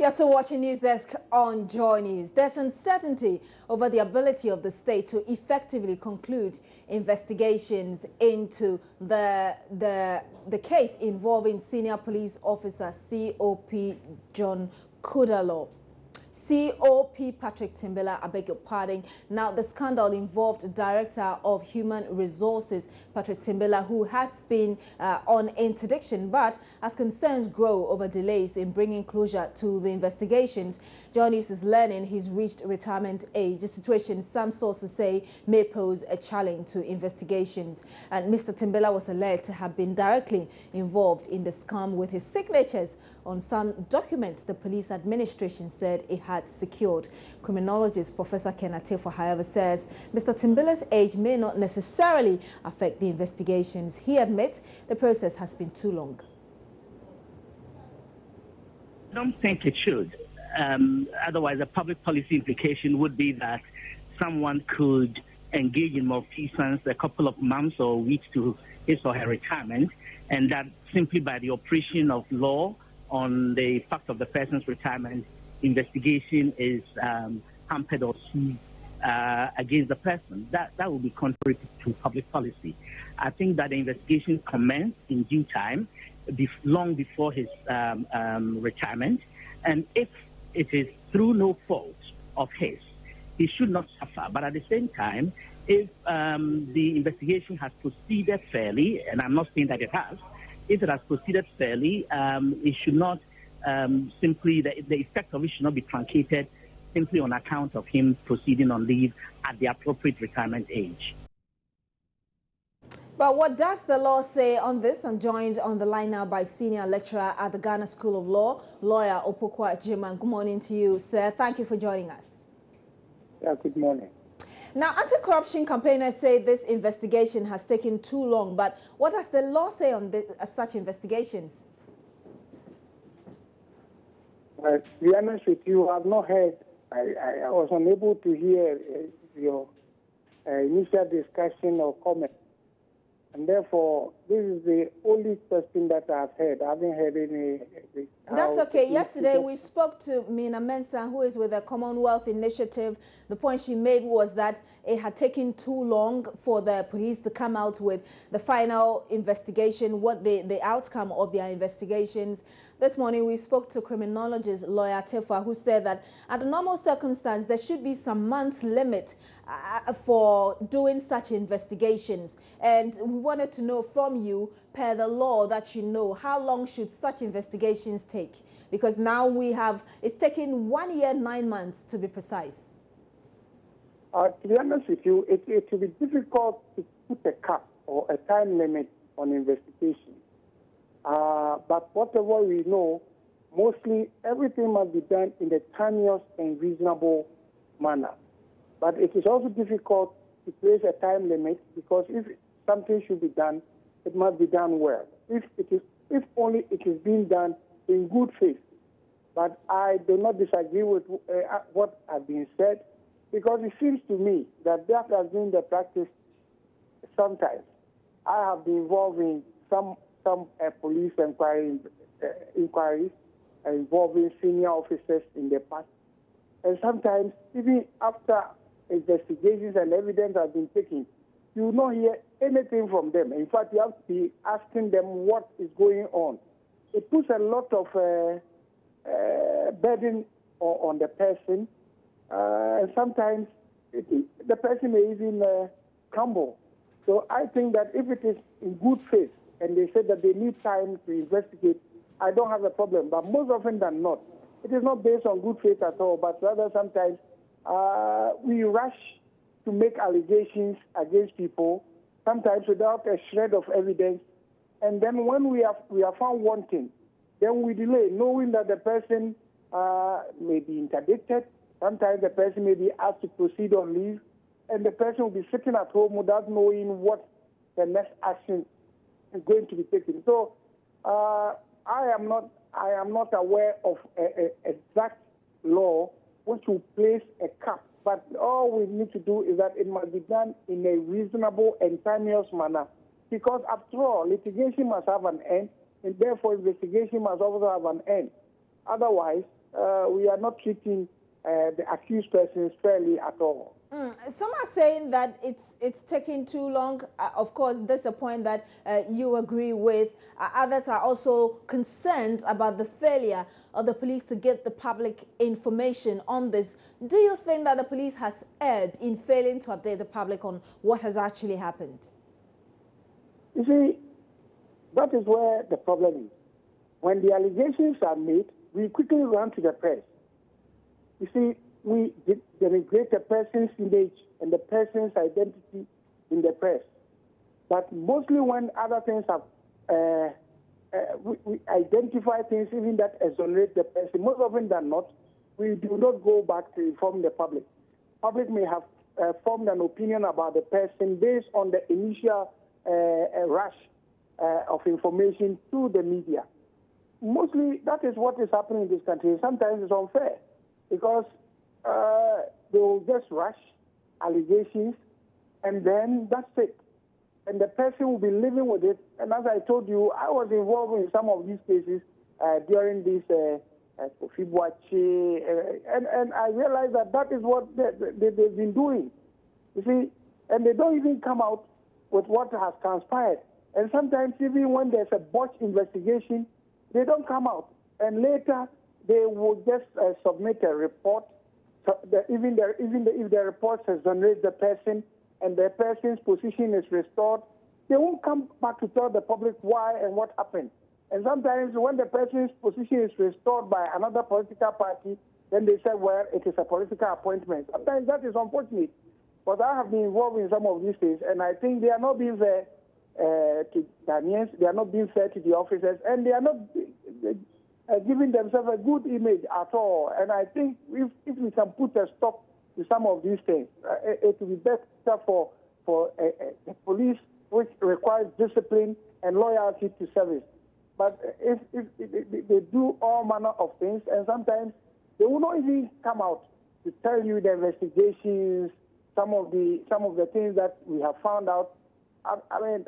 You're still watching News Desk on Joy News. There's uncertainty over the ability of the state to effectively conclude investigations into the case involving senior police officer COP John Kudalo. COP Patrick Timbilla, I beg your pardon. Now, the scandal involved Director of Human Resources, Patrick Timbilla, who has been on interdiction, but as concerns grow over delays in bringing closure to the investigations, John is learning he's reached retirement age, a situation some sources say may pose a challenge to investigations. And Mr. Timbilla was alleged to have been directly involved in the scam with his signatures on some documents the police administration said it had secured. Criminologist Professor Ken Atefo, however, says Mr. Timbilla's age may not necessarily affect the investigations. He admits the process has been too long. I don't think it should. Otherwise, a public policy implication would be that someone could engage in malfeasance a couple of months or weeks to his or her retirement, and that simply by the operation of law on the fact of the person's retirement, investigation is hampered or seized against the person. That would be contrary to public policy. I think that the investigation commenced in due time, long before his retirement, and if it is through no fault of his, he should not suffer. But at the same time, if the investigation has proceeded fairly, and I'm not saying that it has, if it has proceeded fairly, it should not simply, the effect of it should not be truncated simply on account of him proceeding on leave at the appropriate retirement age. But what does the law say on this? I'm joined on the line now by senior lecturer at the Ghana School of Law, lawyer DrCuckoo Angemon. Good morning to you, sir. Thank you for joining us. Yeah, good morning. Now, anti-corruption campaigners say this investigation has taken too long, but what does the law say on such investigations? To be honest with you, I've not heard, I was unable to hear your initial discussion or comment. And therefore, this is the only question that I've heard. I haven't heard any. That's okay. Yesterday, we spoke to Mina Mensah, who is with the Commonwealth Initiative. The point she made was that it had taken too long for the police to come out with the final investigation, what the outcome of their investigations. This morning, we spoke to criminologist lawyer Tefa, who said that under normal circumstances, there should be some months limit for doing such investigations. And we wanted to know from you, per the law that you know, how long should such investigations take? Because now it's taken 1 year, 9 months to be precise. To be honest with you, it will be difficult to put a cap or a time limit on investigation. But whatever we know, mostly everything must be done in a timeous and reasonable manner. But it is also difficult to place a time limit because if something should be done, it must be done well. If only it is being done in good faith. But I do not disagree with what has been said because it seems to me that has been the practice sometimes. I have been involved in some police inquiries involving senior officers in the past. And sometimes, even after investigations and evidence have been taken, you will not hear anything from them. In fact, you have to be asking them what is going on. It puts a lot of burden on the person. And sometimes the person may even crumble. So I think that if it is in good faith, and they said that they need time to investigate, I don't have a problem. But most often than not, it is not based on good faith at all, but rather sometimes we rush to make allegations against people, sometimes without a shred of evidence. And then when we are found wanting, then we delay, knowing that the person may be interdicted. Sometimes the person may be asked to proceed on leave, and the person will be sitting at home without knowing what the next action is going to be taken. So I am not aware of an exact law which will place a cap. But all we need to do is that it must be done in a reasonable and timeous manner. Because after all, litigation must have an end, and therefore investigation must also have an end. Otherwise, we are not treating the accused persons fairly at all. Some are saying that it's taking too long. Of course, that's a point that you agree with. Others are also concerned about the failure of the police to give the public information on this. Do you think that the police has erred in failing to update the public on what has actually happened? You see, that is where the problem is. When the allegations are made, we quickly run to the press. You see, we denigrate the person's image and the person's identity in the press. But mostly when other things have, we identify things even that exonerate the person. Most often than not, we do not go back to inform the public. Public may have formed an opinion about the person based on the initial rush of information to the media. Mostly, that is what is happening in this country. Sometimes it's unfair because they will just rush allegations, and then that's it. And the person will be living with it. And as I told you, I was involved in some of these cases during this Kofi and I realized that is what they've been doing. You see, and they don't even come out with what has transpired. And sometimes even when there's a botched investigation, they don't come out. And later, they will just submit a report. So even if the report exonerates the person and the person's position is restored, they won't come back to tell the public why and what happened. And sometimes when the person's position is restored by another political party, then they say, well, it is a political appointment. Sometimes that is unfortunate. But I have been involved in some of these things, and I think they are not being fair to Ghanaians, they are not being fair to the officers, and they are not giving themselves a good image at all. And I think if we can put a stop to some of these things, it will be better for a police which requires discipline and loyalty to service. But if they do all manner of things, and sometimes they will not even come out to tell you the investigations, some of the things that we have found out. I mean,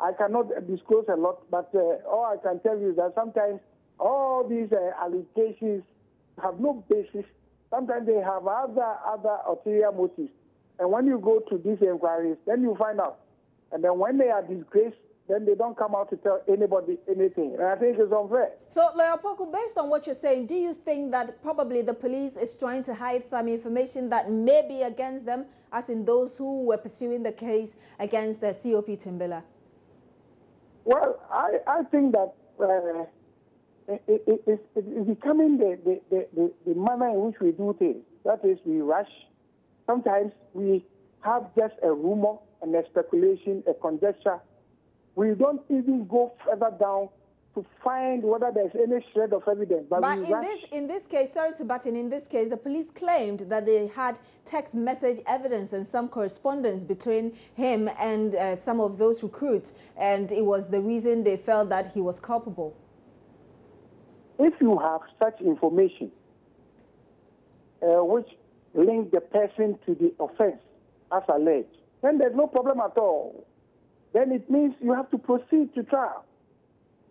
I cannot disclose a lot, but all I can tell you is that sometimes all these allegations have no basis. Sometimes they have other ulterior motives. And when you go to these inquiries, then you find out. And then when they are disgraced, then they don't come out to tell anybody anything. And I think it's unfair. So, Lawyer Poku, based on what you're saying, do you think that probably the police is trying to hide some information that may be against them, as in those who were pursuing the case against the COP Timbilla? Well, I think that it's becoming the manner in which we do things. That is, we rush. Sometimes we have just a rumor and a speculation, a conjecture. We don't even go further down to find whether there's any shred of evidence. But in this case, sorry to butt in this case, the police claimed that they had text message evidence and some correspondence between him and some of those recruits, and it was the reason they felt that he was culpable. If you have such information which link the person to the offense as alleged, then there's no problem at all. Then it means you have to proceed to trial.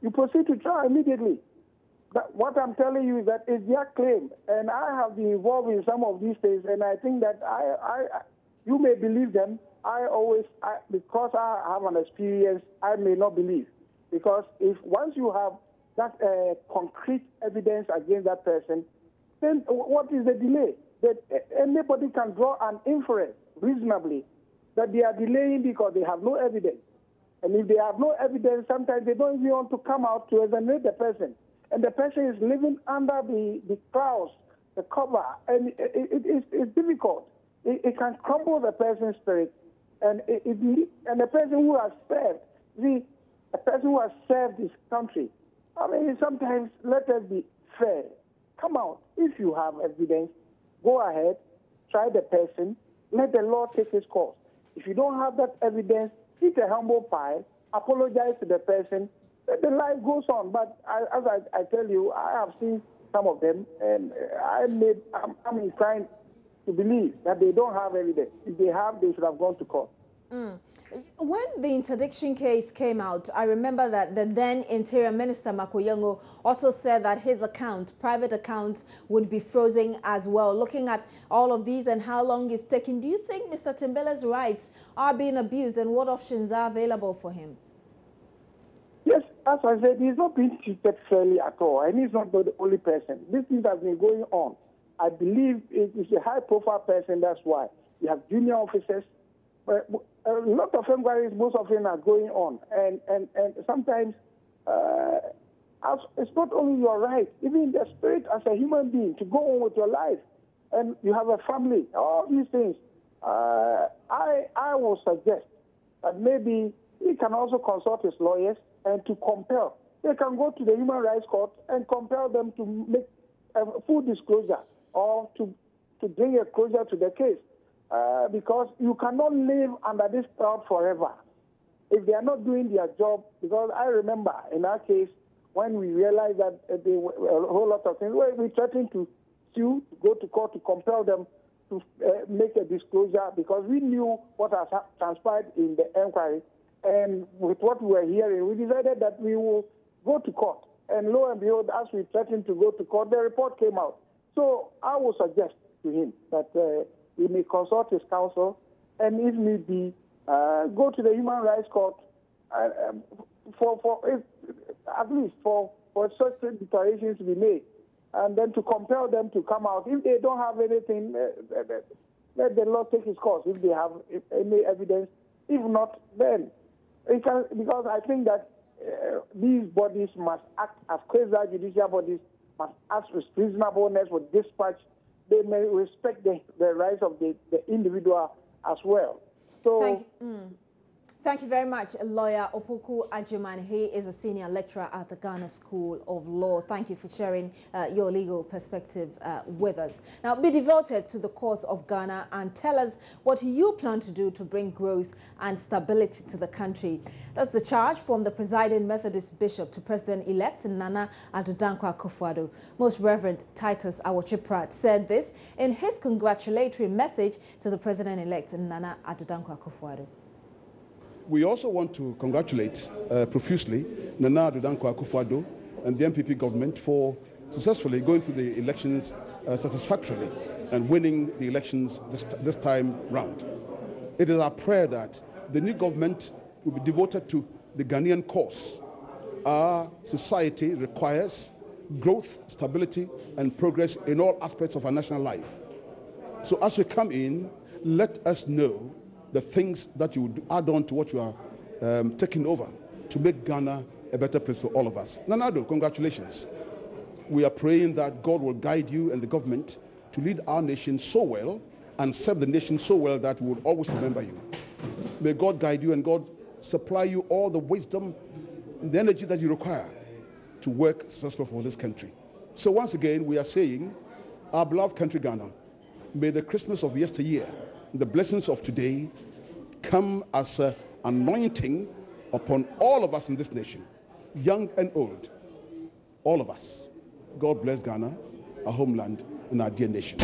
You proceed to trial immediately. But what I'm telling you is that it's their claim, and I have been involved in some of these things, and I think that you may believe them. Because I have an experience, I may not believe. Because if once you have that concrete evidence against that person, then what is the delay? That anybody can draw an inference reasonably that they are delaying because they have no evidence. And if they have no evidence, sometimes they don't even want to come out to exonerate the person. And the person is living under the clouds, the cover, and it's difficult. It can crumble the person's spirit. And the person who has served, a person who has served this country, I mean, sometimes let us be fair. Come out. If you have evidence, go ahead, try the person, let the law take its course. If you don't have that evidence, eat a humble pie, apologize to the person, let the life goes on. But as I tell you, I have seen some of them, and I'm inclined to believe that they don't have evidence. If they have, they should have gone to court. When the interdiction case came out, I remember that the then Interior Minister Makoyengo also said that his account, private accounts, would be frozen as well. Looking at all of these and how long it's taking, do you think Mr. Timbilla's rights are being abused, and what options are available for him? Yes, as I said, he's not being treated fairly at all, and he's not the only person. This thing has been going on. I believe it is a high-profile person, that's why. You have junior officers. But a lot of inquiries, most of them are going on. And sometimes it's not only your right, even the spirit as a human being to go on with your life. And you have a family, all these things. I will suggest that maybe he can also consult his lawyers and to compel. They can go to the Human Rights Court and compel them to make full disclosure or to bring a closure to the case. Because you cannot live under this cloud forever if they are not doing their job. Because I remember in our case when we realized that there were a whole lot of things, we threatened to sue, to go to court to compel them to make a disclosure because we knew what has transpired in the inquiry. And with what we were hearing, we decided that we will go to court. And lo and behold, as we threatened to go to court, the report came out. So I would suggest to him that he may consult his counsel, and if need be, go to the Human Rights Court at least for such declarations to be made, and then to compel them to come out. If they don't have anything, let the law take its course. If they have any evidence, if not, then it can, because I think that these bodies must act as quasi-judicial bodies, must act with reasonableness, with dispatch. They may respect the rights of the individual as well. So, Thank you very much, lawyer DrCuckoo Angemon. He is a senior lecturer at the Ghana School of Law. Thank you for sharing your legal perspective with us. Now, be devoted to the cause of Ghana and tell us what you plan to do to bring growth and stability to the country. That's the charge from the presiding Methodist Bishop to President-elect Nana Addo Akufo-Addo. Most Reverend Titus Awotwe-Pratt said this in his congratulatory message to the President-elect Nana Addo Akufo-Addo. We also want to congratulate profusely Nana Addo Akufo-Addo and the MPP government for successfully going through the elections satisfactorily and winning the elections this time round. It is our prayer that the new government will be devoted to the Ghanaian cause. Our society requires growth, stability, and progress in all aspects of our national life. So as you come in, let us know the things that you would add on to what you are taking over to make Ghana a better place for all of us. Nana Addo, congratulations. We are praying that God will guide you and the government to lead our nation so well and serve the nation so well that we will always remember you. May God guide you and God supply you all the wisdom and the energy that you require to work successfully for this country. So once again, we are saying, our beloved country Ghana, may the Christmas of yesteryear, the blessings of today come as an anointing upon all of us in this nation, young and old, all of us. God bless Ghana, our homeland, and our dear nation.